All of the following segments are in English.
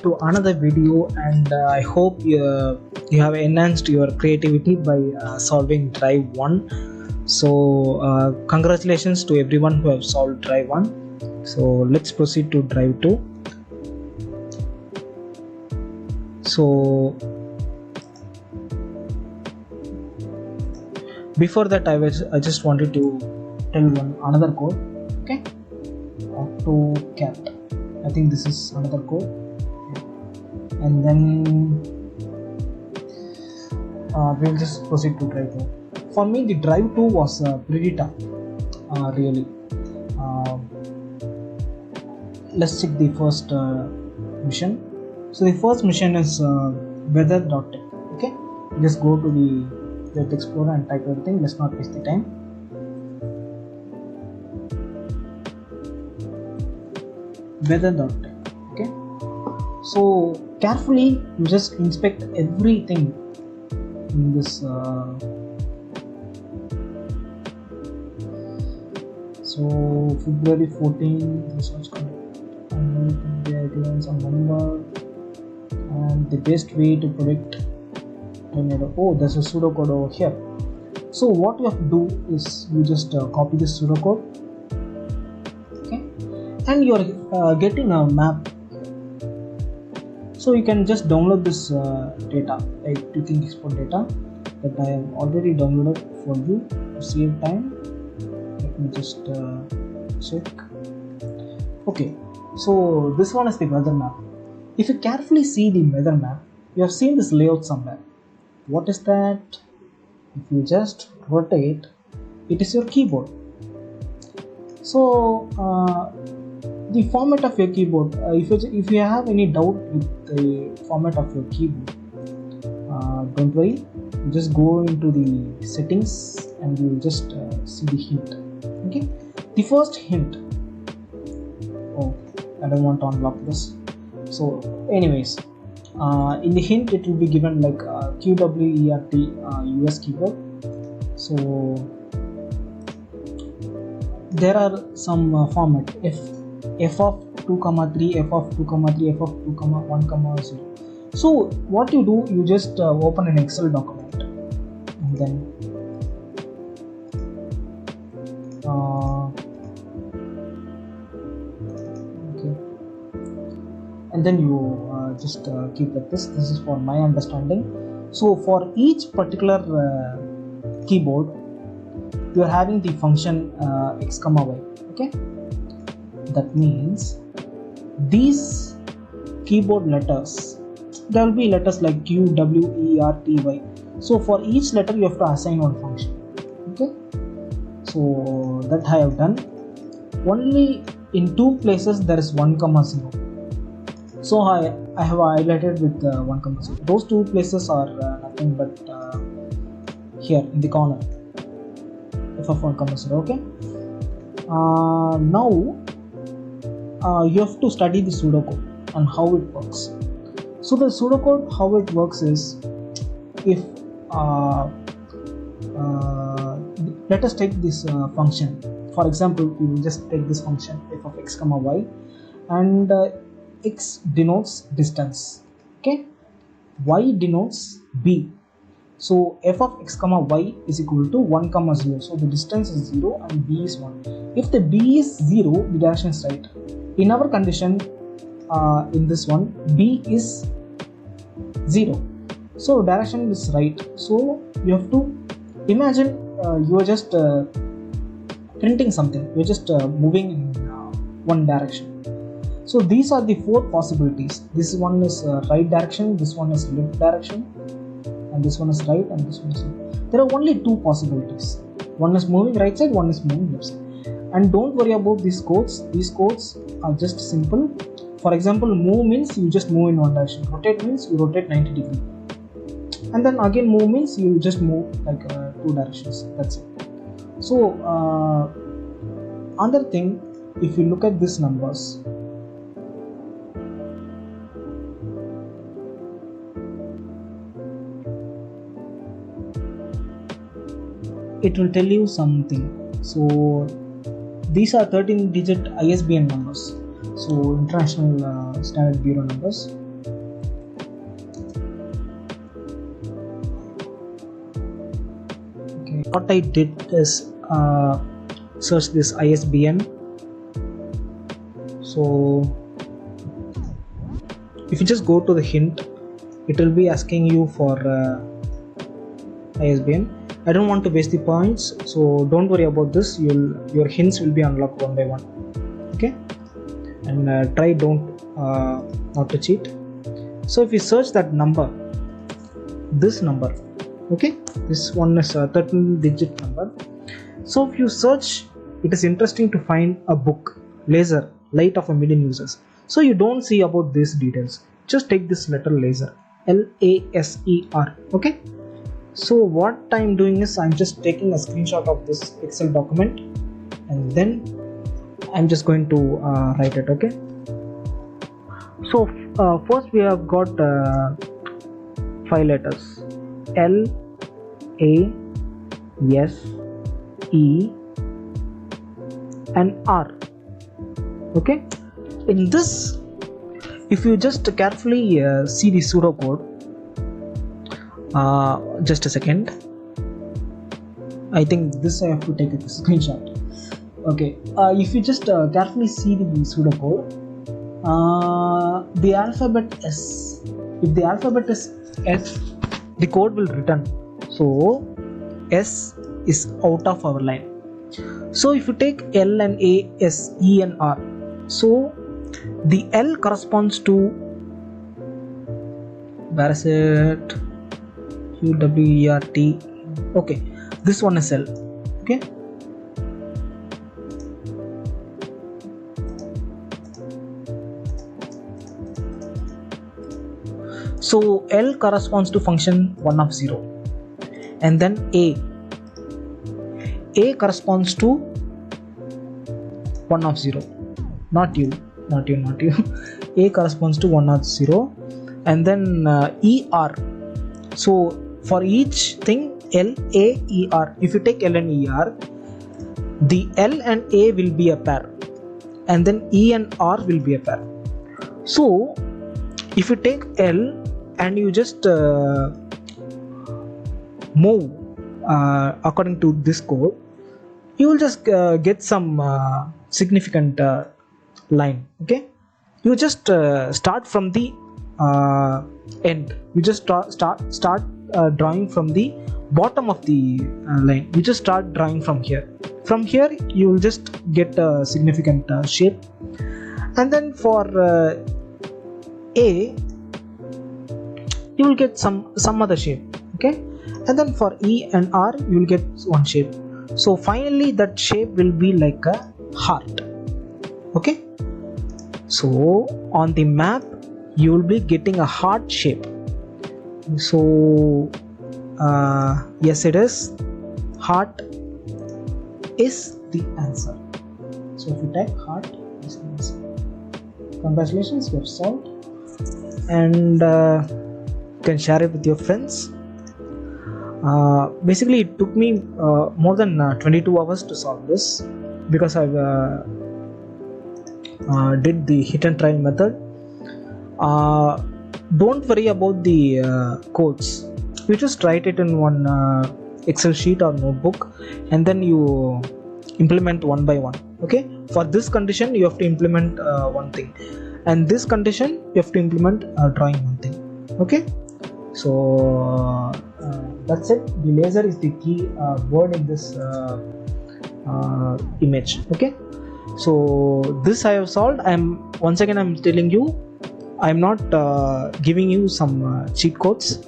to another video, and I hope you have enhanced your creativity by solving drive 1. So congratulations to everyone who have solved drive 1. So let's proceed to drive 2. So before that, I just wanted to tell another code. Okay, AutoCat. I think this is another code, and then we'll just proceed to drive 2. For me, the drive 2 was pretty tough, really. Let's check the first mission. So the first mission is weather.tech. Okay, just go to the Web Explorer and type everything. Let's not waste the time. Weather.tech. Okay, so carefully you just inspect everything in this. So February 14th, research conduct, and the ideas on number, and the best way to predict tornado. Oh, there's a pseudocode over here. So what you have to do is you just copy this pseudocode, okay, and you are getting a map. So you can just download this data. Like you can export data that I have already downloaded for you to save time. Let me just check. Okay, so this one is the weather map. If you carefully see the weather map, you have seen this layout somewhere. What is that? If you just rotate, it is your keyboard. So the format of your keyboard, if you have any doubt with the format of your keyboard, don't worry, just go into the settings and you will just see the hint. Okay, the first hint. Oh, I don't want to unlock this. So anyways, in the hint it will be given like QWERT US keyboard. So there are some format f of 2,3, f of 2,3, f of 2,1,0. So what you do, you just open an Excel document and then and then you just keep like this. This is for my understanding. So for each particular keyboard, you are having the function x comma y. Okay, that means these keyboard letters, there will be letters like Q, W, E, R, T, Y. So for each letter you have to assign one function. Okay, so that I have done. Only in 2 places there is 1,0. So I have highlighted with 1,0. Those 2 places are nothing but here in the corner, f of 1,0. Okay. Now you have to study the pseudocode and how it works. So the pseudocode, how it works is, if let us take this function. For example, we will just take this function f of x comma y, and x denotes distance, okay, y denotes b. So f of x comma y is equal to 1,0. So the distance is 0 and b is 1. If the b is 0, the direction is right. In our condition, in this one, b is 0, so direction is right. So you have to imagine you are just printing something. You are just moving in one direction. So these are the 4 possibilities. This one is right direction, this one is left direction, and this one is right, and this one is left. There are only 2 possibilities. One is moving right side, one is moving left side. And don't worry about these codes. These codes are just simple. For example, move means you just move in one direction. Rotate means you rotate 90 degrees. And then again move means you just move like 2 directions. That's it. So another thing, if you look at these numbers, it will tell you something. So these are 13-digit ISBN numbers, so International Standard Bureau numbers. what I did is search this ISBN. So if you just go to the hint, it will be asking you for ISBN. I don't want to waste the points, so don't worry about this. Your hints will be unlocked one by one. Okay, and try not to cheat. So if you search that number, this number, okay, this one is a 13-digit number. So if you search, it is interesting to find a book, laser, light of a million users. So you don't see about these details. Just take this letter laser, LASER. Okay. So what I'm doing is I'm just taking a screenshot of this Excel document, and then I'm just going to write it. Okay. So first we have got 5 letters, L, A, S, E, and R. Okay. In this, if you just carefully see the pseudocode, just a second. I think this I have to take a screenshot. Okay. If you just carefully see the pseudocode, the alphabet S. If the alphabet is S, the code will return. So S is out of our line. So if you take L and A, S, E and R, so the L corresponds to, where is it? UWERT. Okay, this one is L. Okay. So L corresponds to function 1 of 0, and then A corresponds to 1 of 0, not you. A corresponds to 1 of 0, and then ER. So for each thing, L, A, ER. If you take L and ER, the L and A will be a pair, and then E and R will be a pair. So if you take L and you just move according to this code, you will just get some significant line. Okay, you just start from the end. You just start drawing from the bottom of the line. You just start drawing from here. From here you will just get a significant shape, and then for A you will get some other shape. Okay, and then for E and R you will get one shape. So finally that shape will be like a heart. Okay, so on the map you will be getting a heart shape. So yes, it is. Heart is the answer. So if you type heart is the answer. Congratulations, you have solved, and you can share it with your friends. Basically it took me more than 22 hours to solve this, because I did the hit and try method. Don't worry about the codes. You just write it in one Excel sheet or notebook, and then you implement one by one. Okay, for this condition you have to implement one thing, and this condition you have to implement drawing one thing. Okay, so that's it. The laser is the key word in this image. Okay, so this I have solved. I'm telling you, I'm not giving you some cheat codes.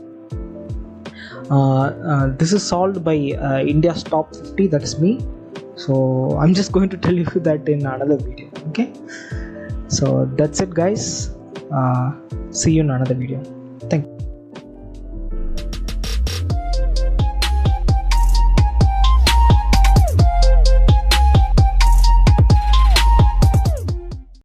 This is solved by India's top 50, that is me. So I'm just going to tell you that in another video. Okay, so that's it guys. See you in another video. Thank you.